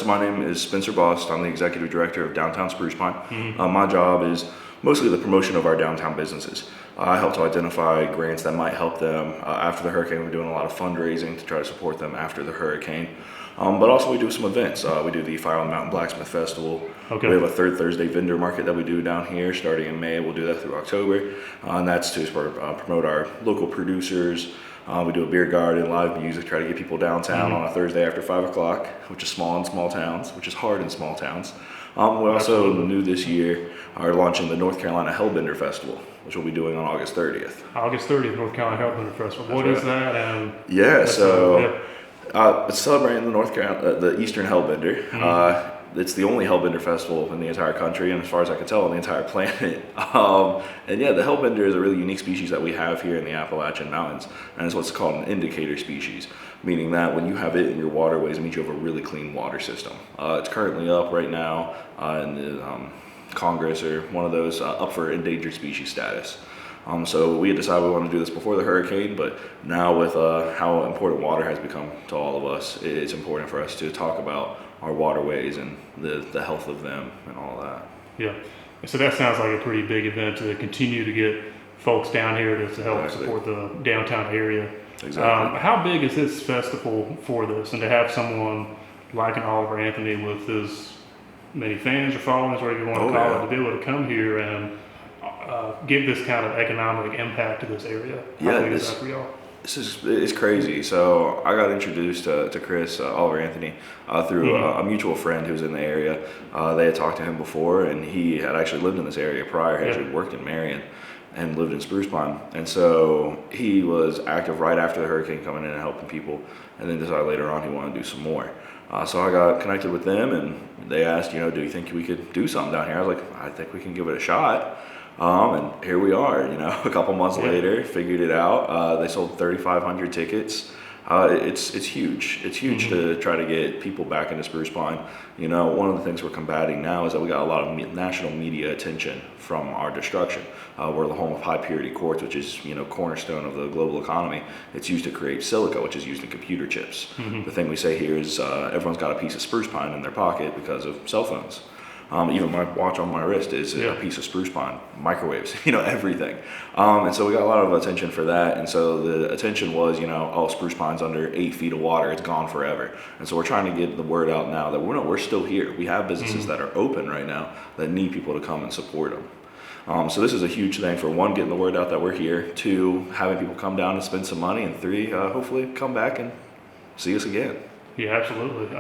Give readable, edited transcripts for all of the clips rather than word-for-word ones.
My name is Spencer Bost. I'm the executive director of Downtown Spruce Pine. Mm-hmm. My job is mostly the promotion of our downtown businesses. I help to identify grants that might help them after the hurricane. We're doing a lot of fundraising to try to support them after the hurricane. But also we do some events. We do the Fire on the Mountain Blacksmith Festival. Okay. We have a third Thursday vendor market that we do down here starting in May. We'll do that through October. And that's to promote our local producers. We do a beer garden, live music, try to get people downtown on a Thursday after 5 o'clock, which is small in small towns, which is hard in small towns. We also, new this year, are launching the North Carolina Hellbender Festival, which we'll be doing on August 30th. August 30th, North Carolina Hellbender Festival. What is that? It's celebrating the North Carolina, the Eastern Hellbender. It's the only Hellbender festival in the entire country, and as far as I can tell, on the entire planet. And yeah, the Hellbender is a really unique species that we have here in the Appalachian Mountains, and it's what's called an indicator species, meaning that when you have it in your waterways, it means you have a really clean water system. It's currently up right now in the Congress, or one of those, up for endangered species status. So we had decided we want to do this before the hurricane, but now with how important water has become to all of us, it's important for us to talk about our waterways and the health of them and all that. Yeah. So that sounds like a pretty big event to continue to get folks down here to help support the downtown area. Exactly. How big is this festival for this? And to have someone like an Oliver Anthony with as many fans or followers, whatever you want to call it, to be able to come here and give this kind of economic impact to this area. How big is that for y'all? It's crazy. So I got introduced to Chris, Oliver Anthony, through a mutual friend who's in the area. They had talked to him before, and he had actually lived in this area prior. He actually worked in Marion and lived in Spruce Pine. And so he was active right after the hurricane coming in and helping people, and then decided later on he wanted to do some more. So I got connected with them, and they asked, do you think we could do something down here? I was like, I think we can give it a shot. And here we are, a couple months later, figured it out. They sold 3,500 tickets. It's huge. It's huge to try to get people back into Spruce Pine. One of the things we're combating now is that we got a lot of national media attention from our destruction. We're the home of high purity quartz, which is, cornerstone of the global economy. It's used to create silica, which is used in computer chips. The thing we say here is everyone's got a piece of Spruce Pine in their pocket because of cell phones. Even my watch on my wrist is a piece of Spruce Pine, microwaves, everything. And so we got a lot of attention for that. And so the attention was, Spruce Pine's under 8 feet of water, it's gone forever. And so we're trying to get the word out now that we're still here. We have businesses that are open right now that need people to come and support them. So this is a huge thing for, one, getting the word out that we're here, 2, having people come down and spend some money, and 3, hopefully come back and see us again. Yeah, absolutely.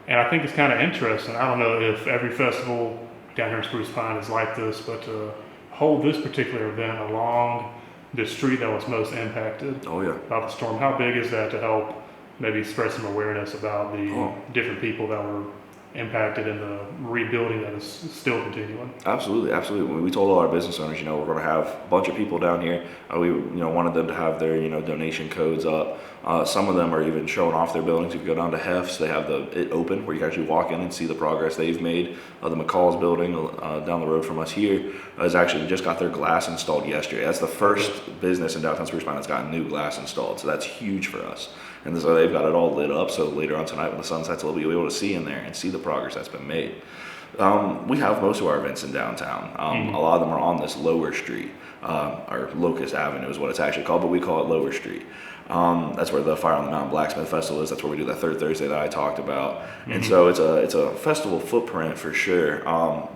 And I think it's kind of interesting. I don't know if every festival down here in Spruce Pine is like this, but to hold this particular event along the street that was most impacted by the storm, how big is that to help maybe spread some awareness about the different people that were impacted in the rebuilding that is still continuing? Absolutely. We told all our business owners, we're going to have a bunch of people down here. We, wanted them to have their, donation codes up. Some of them are even showing off their buildings. If you go down to Hef's, they have it open where you can actually walk in and see the progress they've made. The McCall's building down the road from us here is actually just got their glass installed yesterday. That's the first business in downtown Spruce Pine that's got new glass installed. So that's huge for us. And so they've got it all lit up. So later on tonight when the sun sets, we'll be able to see in there and see the progress that's been made. We have most of our events in downtown. A lot of them are on this lower street, or Locust Avenue is what it's actually called, but we call it Lower Street. That's where the Fire on the Mountain Blacksmith Festival is. That's where we do that third Thursday that I talked about. And so it's a festival footprint for sure,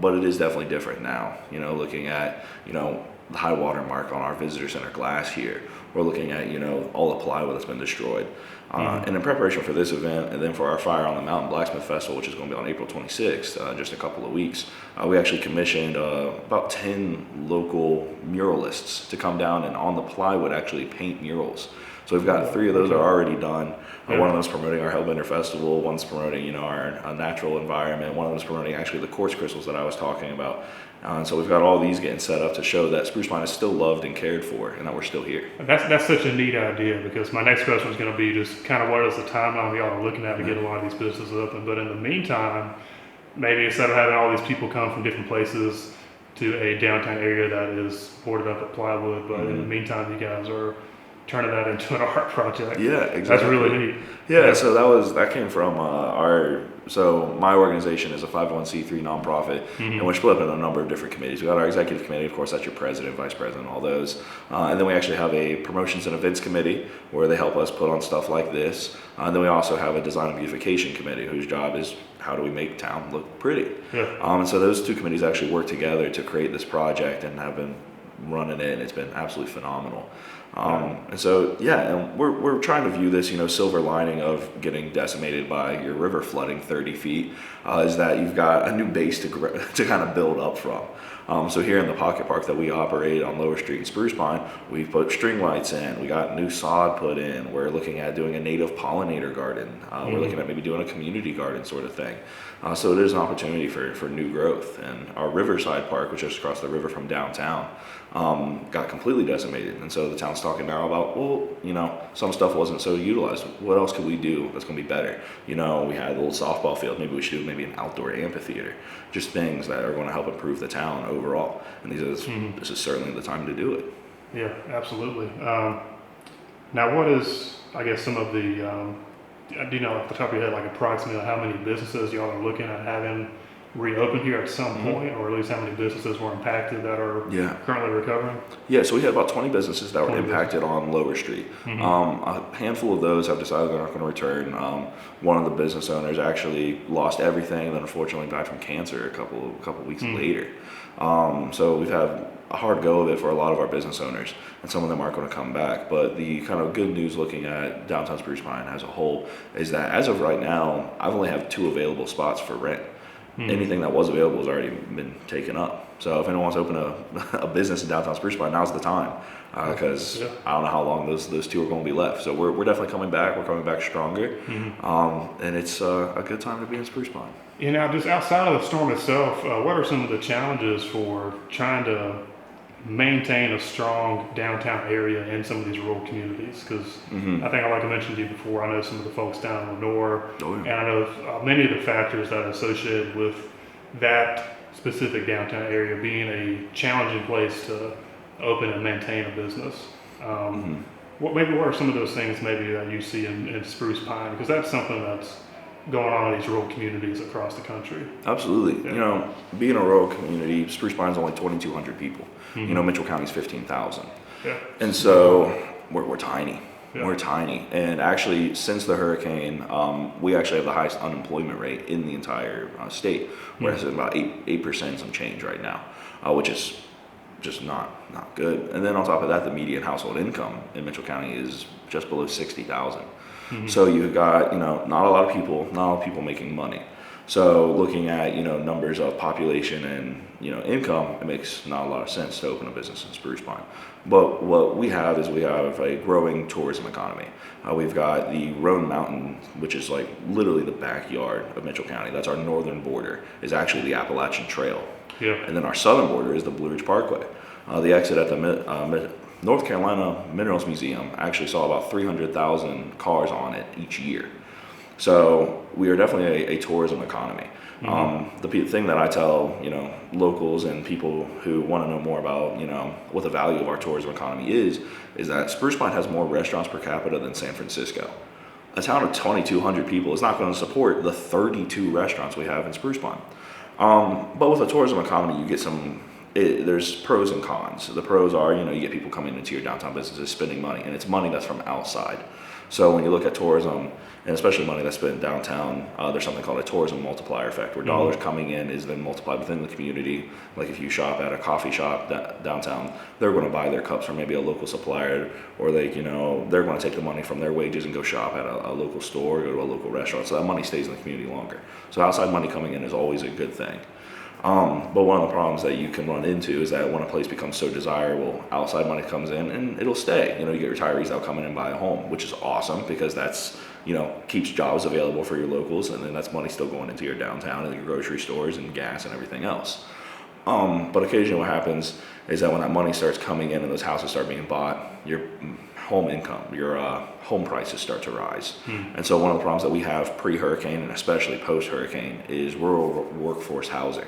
but it is definitely different now. Looking at the high water mark on our visitor center glass here. We're looking at all the plywood that's been destroyed. And in preparation for this event, and then for our Fire on the Mountain Blacksmith Festival, which is going to be on April 26th, just a couple of weeks, we actually commissioned about 10 local muralists to come down and on the plywood actually paint murals. So we've got 3 of those are already done. One of them is promoting our Hellbender Festival. One's promoting, our natural environment. One of them is promoting actually the quartz crystals that I was talking about. And so we've got all these getting set up to show that Spruce Pine is still loved and cared for, and that we're still here. That's such a neat idea, because my next question was going to be just kind of what is the timeline y'all are looking at to get a lot of these businesses open. But in the meantime, maybe instead of having all these people come from different places to a downtown area that is boarded up with plywood, but in the meantime, you guys are turning that into an art project. Yeah, exactly. That's really neat. Yeah, so that came from my organization is a 501c3 nonprofit, and we're split up in a number of different committees. We got our executive committee, of course, that's your president, vice president, all those, and then we actually have a promotions and events committee where they help us put on stuff like this. And then we also have a design and beautification committee whose job is how do we make town look pretty. Yeah. And so those two committees actually work together to create this project and have been running it, and it's been absolutely phenomenal. And so, yeah, and we're trying to view this, silver lining of getting decimated by your river flooding 30 feet is that you've got a new base to kind of build up from. So here in the pocket park that we operate on Lower Street in Spruce Pine, we've put string lights in, we got new sod put in, we're looking at doing a native pollinator garden, we're looking at maybe doing a community garden sort of thing. So it is an opportunity for new growth. And our Riverside Park, which is across the river from downtown, got completely decimated. And so the town's talking now about, some stuff wasn't so utilized. What else could we do that's going to be better? We had a little softball field. Maybe we should do maybe an outdoor amphitheater. Just things that are going to help improve the town overall. And this is certainly the time to do it. Yeah, absolutely. Now, what is, I guess, some of the, do you know off the top of your head, like approximately how many businesses y'all are looking at having reopen here at some point, or at least how many businesses were impacted that are currently recovering? Yeah, so we had about 20 businesses that were impacted on Lower Street. A handful of those have decided they're not going to return. One of the business owners actually lost everything and then unfortunately died from cancer a couple weeks later. So we've had a hard go of it for a lot of our business owners, and some of them aren't going to come back. But the kind of good news looking at downtown Spruce Pine as a whole is that as of right now, I've only have 2 available spots for rent. Anything that was available has already been taken up. So if anyone wants to open a business in downtown Spruce Pine, now's the time, because I don't know how long those 2 are going to be left. So we're definitely coming back. We're coming back stronger, and it's a good time to be in Spruce Pine. Now, just outside of the storm itself, what are some of the challenges for trying to maintain a strong downtown area in some of these rural communities? Because I think, like I mentioned to you before, I know some of the folks down in Lenore, and I know many of the factors that are associated with that specific downtown area being a challenging place to open and maintain a business. What are some of those things maybe that you see in Spruce Pine? Because that's something that's going on in these rural communities across the country. Absolutely. Yeah. Being a rural community, Spruce Pine is only 2,200 people. Mitchell County's 15,000. Yeah. And so we're tiny. Yeah. We're tiny. And actually, since the hurricane, we actually have the highest unemployment rate in the entire state, whereas it's about 8% some change right now, which is just not good. And then on top of that, the median household income in Mitchell County is just below 60,000. So you've got, not a lot of people making money. So looking at, numbers of population and, income, it makes not a lot of sense to open a business in Spruce Pine. But what we have is a growing tourism economy. We've got the Roan Mountain, which is like literally the backyard of Mitchell County. That's our northern border, is actually the Appalachian Trail. Yeah. And then our southern border is the Blue Ridge Parkway. The exit at the North Carolina Minerals Museum actually saw about 300,000 cars on it each year. So we are definitely a tourism economy. The thing that I tell, locals and people who want to know more about, what the value of our tourism economy is that Spruce Pine has more restaurants per capita than San Francisco. A town of 2,200 people is not going to support the 32 restaurants we have in Spruce Pine. But with a tourism economy, you get there's pros and cons. The pros are, you get people coming into your downtown businesses spending money, and it's money that's from outside. So when you look at tourism, and especially money that's spent downtown, there's something called a tourism multiplier effect, where dollars coming in is then multiplied within the community. Like if you shop at a coffee shop downtown, they're going to buy their cups from maybe a local supplier, or they're going to take the money from their wages and go shop at a local store, or go to a local restaurant. So that money stays in the community longer. So outside money coming in is always a good thing. But one of the problems that you can run into is that when a place becomes so desirable, outside money comes in and it'll stay. You get retirees that'll come in and buy a home, which is awesome because that's, keeps jobs available for your locals, and then that's money still going into your downtown and your grocery stores and gas and everything else. But occasionally what happens is that when that money starts coming in and those houses start being bought, your home income, your home prices start to rise. And so one of the problems that we have pre-hurricane and especially post-hurricane is rural workforce housing.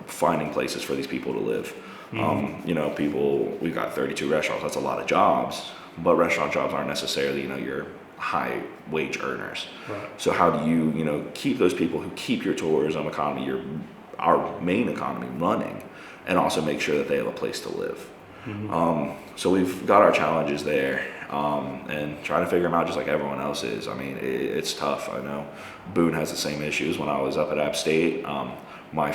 Finding places for these people to live. We've got 32 restaurants, that's a lot of jobs, but restaurant jobs aren't necessarily, your high wage earners. Right. So how do you, keep those people who keep your tourism economy, our main economy running, and also make sure that they have a place to live? So we've got our challenges there, and trying to figure them out just like everyone else is. I mean, it's tough. I know Boone has the same issues. When I was up at App State, my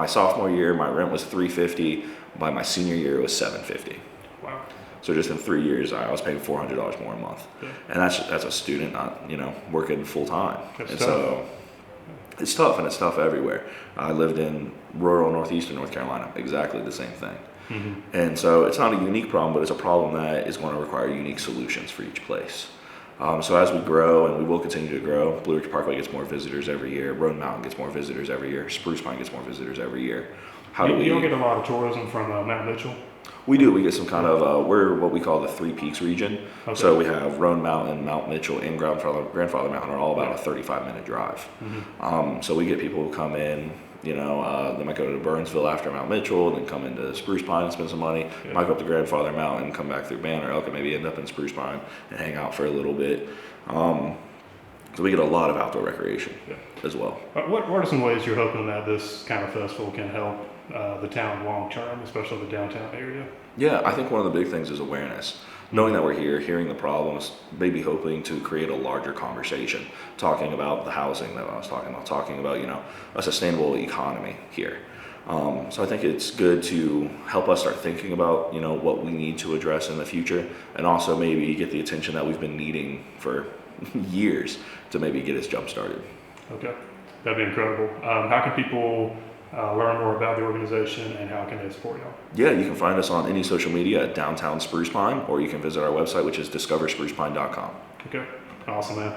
sophomore year, my rent was $350. By my senior year, it was $750. Wow. So just in 3 years, I was paying $400 more a month, Yeah. and that's a student, not working full time. That's And tough. so it's tough, and it's tough everywhere. I lived in rural northeastern North Carolina, exactly the same thing. And so it's not a unique problem, but it's a problem that is going to require unique solutions for each place. So as we grow, and we will continue to grow, Blue Ridge Parkway gets more visitors every year. Roan Mountain gets more visitors every year. Spruce Pine gets more visitors every year. You don't get a lot of tourism from Mount Mitchell? We do. We get some kind of, we're what we call the Three Peaks region. Okay. So we have Roan Mountain, Mount Mitchell, and Grandfather Mountain are all about a 35-minute drive. So we get people who come in, they might go to Burnsville after Mount Mitchell, and then come into Spruce Pine and spend some money. Yeah. Might go up to Grandfather Mountain, come back through Banner Elk, and maybe end up in Spruce Pine and hang out for a little bit. So we get a lot of outdoor recreation as well. What are some ways you're hoping that this kind of festival can help the town long term, especially the downtown area? Yeah, I think one of the big things is awareness. Knowing that we're here, hearing the problems, maybe hoping to create a larger conversation, talking about the housing that I was talking about, a sustainable economy here. So I think it's good to help us start thinking about, what we need to address in the future, and also maybe get the attention that we've been needing for years to maybe get us jump started. Okay, that'd be incredible. How can people learn more about the organization, and how can they support y'all? Yeah, you can find us on any social media at Downtown Spruce Pine, or you can visit our website, which is discoversprucepine.com. Okay, awesome, man.